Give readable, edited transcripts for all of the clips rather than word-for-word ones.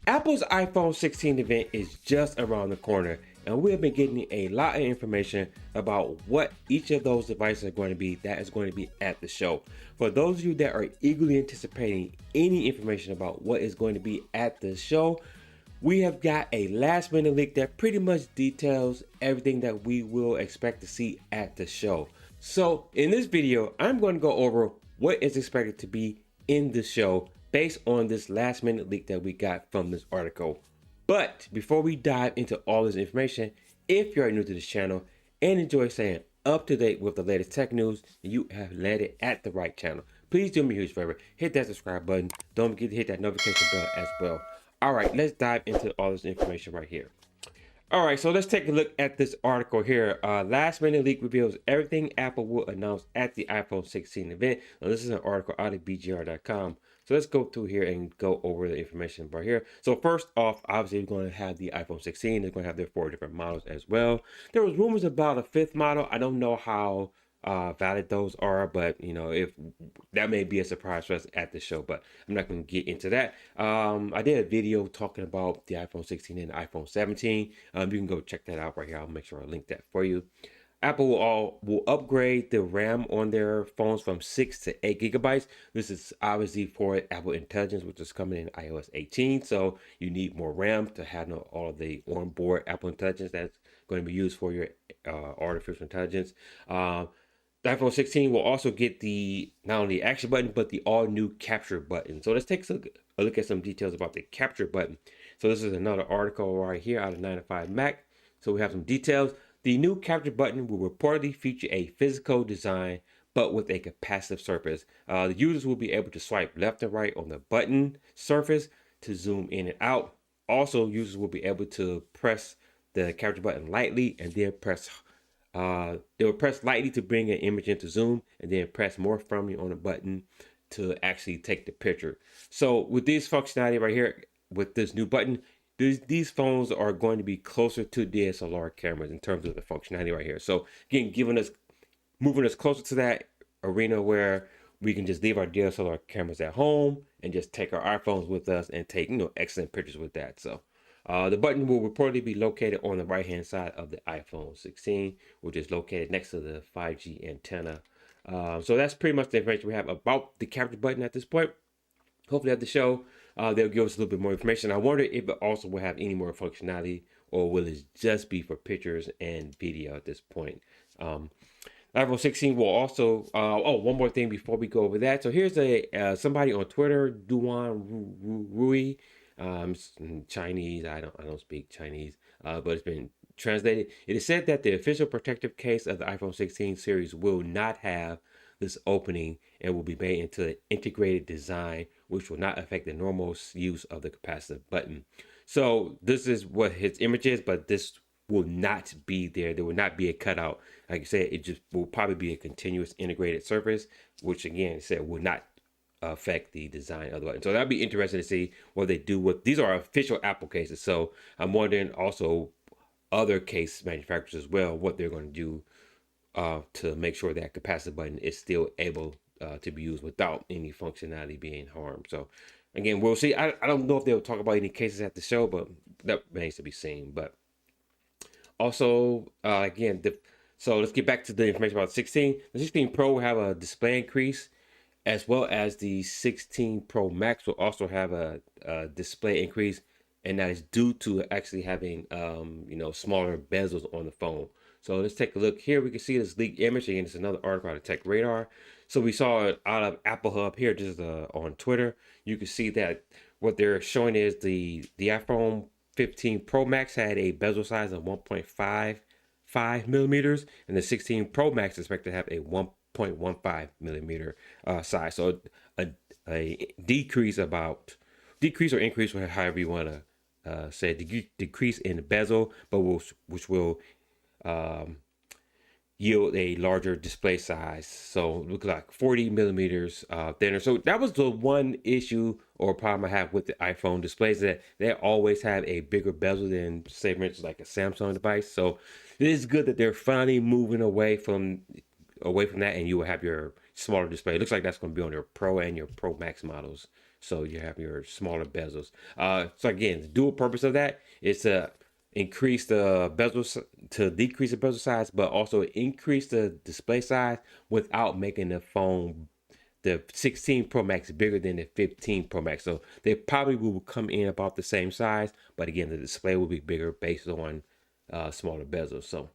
Apple's iPhone 16 event is just around the corner, and we have been getting a lot of information about what each of those devices are going to be that is going to be at the show. For those of you that are eagerly anticipating any information about what is going to be at the show, we have got a last minute leak that pretty much details everything that we will expect to see at the show. So in this video, I'm going to go over what is expected to be in the show based on this last minute leak that we got from this article. But before we dive into all this information, if you're new to this channel and enjoy staying up to date with the latest tech news, you have landed at the right channel. Please do me a huge favor, hit that subscribe button. Don't forget to hit that notification bell as well. All right, let's dive into all this information right here. All right, so let's take a look at this article here. Last minute leak reveals everything Apple will announce at the iPhone 16 event. Now, this is an article out of BGR.com. So let's go through here and go over the information right here. So first off, obviously we're going to have the iPhone 16. They're going to have their 4 different models as well. There was rumors about a 5th model. I don't know how valid those are, but you know, if that may be a surprise for us at the show, but I'm not going to get into that. I did a video talking about the iPhone 16 and the iPhone 17. You can go check that out right here. I'll make sure I link that for you. Apple will upgrade the RAM on their phones from 6 to 8 gigabytes. This is obviously for Apple Intelligence, which is coming in iOS 18. So you need more RAM to handle all of the onboard Apple Intelligence that's going to be used for your artificial intelligence. The iPhone 16 will also get the not only the action button, but the all new capture button. So let's take a look at some details about the capture button. So this is another article right here out of 9 to 5 Mac. So we have some details. The new capture button will reportedly feature a physical design, but with a capacitive surface. The users will be able to swipe left and right on the button surface to zoom in and out. Also, users will be able to press the capture button lightly and then they will press lightly to bring an image into zoom and then press more firmly on the button to actually take the picture. So with this functionality right here, with this new button, these phones are going to be closer to DSLR cameras in terms of the functionality right here. So again, moving us closer to that arena where we can just leave our DSLR cameras at home and just take our iPhones with us and take, excellent pictures with that. So the button will reportedly be located on the right-hand side of the iPhone 16, which is located next to the 5G antenna. So that's pretty much the information we have about the capture button at this point. Hopefully at the show, they'll give us a little bit more information. I wonder if it also will have any more functionality, or will it just be for pictures and video at this point? iPhone 16 will also, one more thing before we go over that. So here's somebody on Twitter, Duan Rui, Chinese. I don't speak Chinese, but it's been translated. It is said that the official protective case of the iPhone 16 series will not have this opening and will be made into an integrated design, which will not affect the normal use of the capacitive button. So this is what his image is, but this will not be there. There will not be a cutout. Like I said, it just will probably be a continuous integrated surface, which again, it said will not affect the design of the button. So that'd be interesting to see what they do with these. Are official Apple cases, so I'm wondering also other case manufacturers as well what they're going to do to make sure that capacitive button is still able to be used without any functionality being harmed. So again, we'll see. I don't know if they'll talk about any cases at the show, but that remains to be seen. But also so let's get back to the information about 16. The 16 Pro will have a display increase, as well as the 16 Pro Max will also have a display increase, and that is due to actually having smaller bezels on the phone. So let's take a look here. We can see this leaked image. Again, it's another article out of Tech Radar. So we saw it out of Apple Hub here, just on Twitter. You can see that what they're showing is the iPhone 15 Pro Max had a bezel size of 1.55 millimeters, and the 16 Pro Max is expected to have a 1.15 millimeter size. So a decrease or increase, however you want to say, decrease in the bezel, but which will yield a larger display size. So look like 40 millimeters thinner. So that was the one issue or problem I have with the iPhone displays, that they always have a bigger bezel than, say, for instance, like a Samsung device. So it is good that they're finally moving away from that, and you will have your smaller display. It looks like that's going to be on your Pro and your Pro Max models So you have your smaller bezels. So again, the dual purpose of that is to increase the bezels, to decrease the bezel size, but also increase the display size without making the phone, the 16 Pro Max, bigger than the 15 Pro Max. So they probably will come in about the same size, but again, the display will be bigger based on smaller bezels. So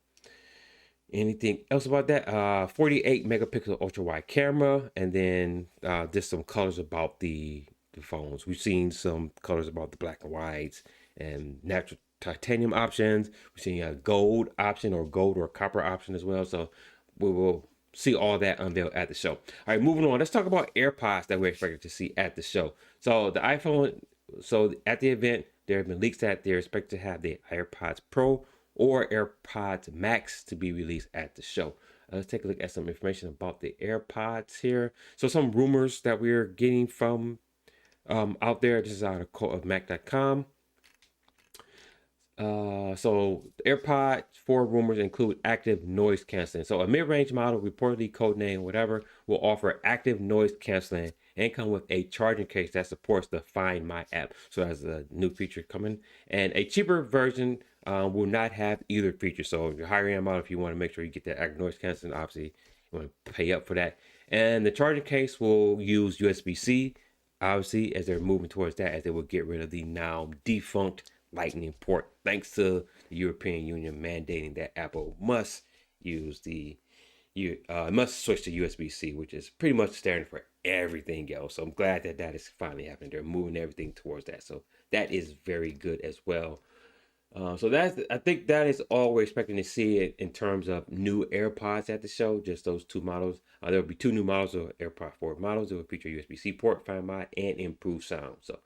anything else about that? 48 megapixel ultra wide camera, and then just some colors about the phones. We've seen some colors about the black and whites and natural titanium options. We've seen a gold option, or gold or copper option as well. So we will see all that unveiled at the show. All right, moving on. Let's talk about AirPods that we're expected to see at the show. So the iPhone, so at the event, there have been leaks that they're expected to have the AirPods Pro or AirPods Max to be released at the show. Let's take a look at some information about the AirPods here. So some rumors that we're getting from out there. This is out of quote of Mac.com. So AirPods 4 rumors include active noise canceling. So a mid-range model, reportedly codenamed whatever, will offer active noise canceling and come with a charging case that supports the Find My app. So that's a new feature coming. And a cheaper version will not have either feature. So your higher end model, if you want to make sure you get that active noise canceling, obviously you want to pay up for that. And the charging case will use USB-C, obviously, as they're moving towards that, as they will get rid of the now defunct Lightning port, thanks to the European Union mandating that Apple must use must switch to USB-C, which is pretty much standard for everything else. So I'm glad that that is finally happening. They're moving everything towards that, so that is very good as well. So I think that is all we're expecting to see in terms of new AirPods at the show. Just those two models. There will be two new models of AirPod 4 models. It will feature USB-C port, Find My, and improved sound. So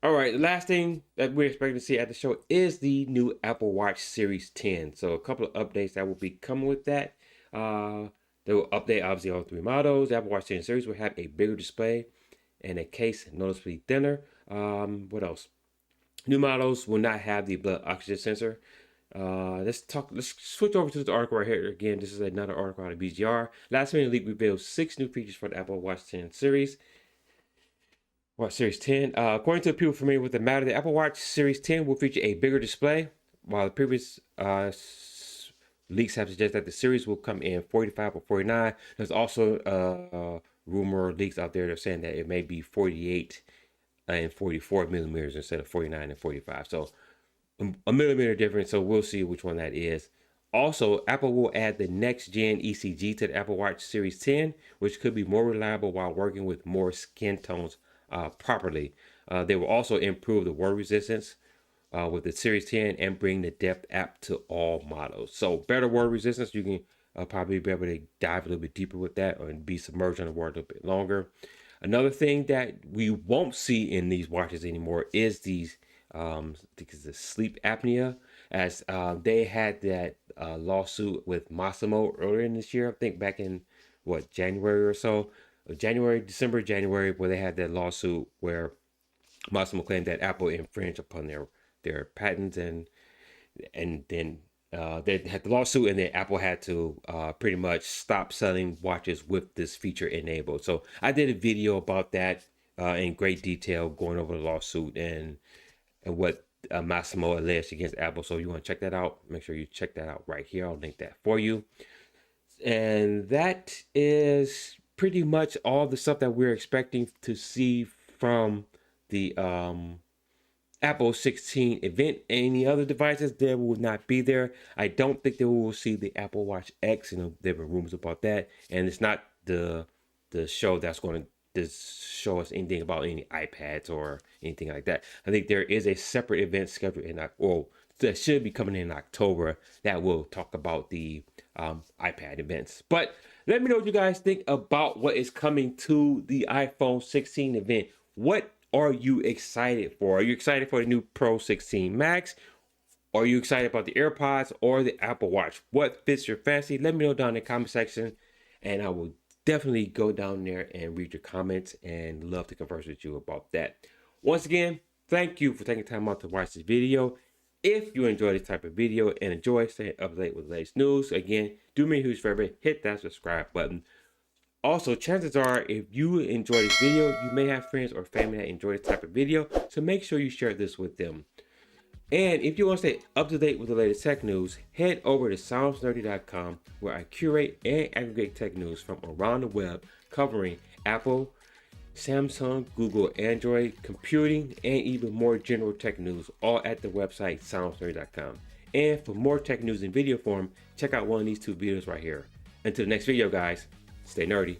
all right, the last thing that we're expecting to see at the show is the new Apple Watch Series 10. So a couple of updates that will be coming with that. They will update obviously all three models. The Apple Watch 10 series will have a bigger display and a case noticeably thinner. What else? New models will not have the blood oxygen sensor. Let's switch over to the article right here. Again, this is another article out of BGR. Last minute leak reveals 6 new features for the Apple Watch 10 series. Watch Series 10. According to people familiar with the matter, the Apple Watch Series 10 will feature a bigger display, while the previous leaks have suggested that the series will come in 45 or 49. There's also rumor leaks out there that are saying that it may be 48 and 44 millimeters instead of 49 and 45. So a millimeter difference. So we'll see which one that is. Also, Apple will add the next gen ECG to the Apple Watch Series 10, which could be more reliable while working with more skin tones properly. They will also improve the word resistance with the Series 10 and bring the Depth app to all models. So better word resistance. You can probably be able to dive a little bit deeper with that and be submerged in the word a little bit longer. Another thing that we won't see in these watches anymore is these because of sleep apnea, as they had that lawsuit with Massimo earlier in this year. I think back in January or so. December, January, where they had that lawsuit where Massimo claimed that Apple infringed upon their patents, and then they had the lawsuit, and then Apple had to pretty much stop selling watches with this feature enabled. So I did a video about that in great detail, going over the lawsuit and what Massimo alleged against Apple. So if you want to check that out, make sure you check that out right here. I'll link that for you. And that is pretty much all the stuff that we're expecting to see from the Apple 16 event. Any other devices there will not be there. I don't think that we will see the Apple Watch X. There were rumors about that, and it's not the show that's going to show us anything about any iPads or anything like that. I think there is a separate event scheduled that should be coming in October that will talk about the iPad events. But let me know what you guys think about what is coming to the iPhone 16 event. What are you excited for? Are you excited for the new Pro 16 Max? Are you excited about the AirPods or the Apple Watch? What fits your fancy? Let me know down in the comment section, and I will definitely go down there and read your comments and love to converse with you about that. Once again, thank you for taking time out to watch this video. If you enjoy this type of video and enjoy staying up to date with the latest news, again, do me a huge favor, hit that subscribe button. Also, chances are if you enjoy this video, you may have friends or family that enjoy this type of video, so make sure you share this with them. And if you want to stay up to date with the latest tech news, head over to soundsnerdy.com, where I curate and aggregate tech news from around the web covering Apple, Samsung, Google, Android, computing, and even more general tech news, all at the website soundsnerdy.com. And for more tech news in video form, check out one of these two videos right here. Until the next video, guys, stay nerdy.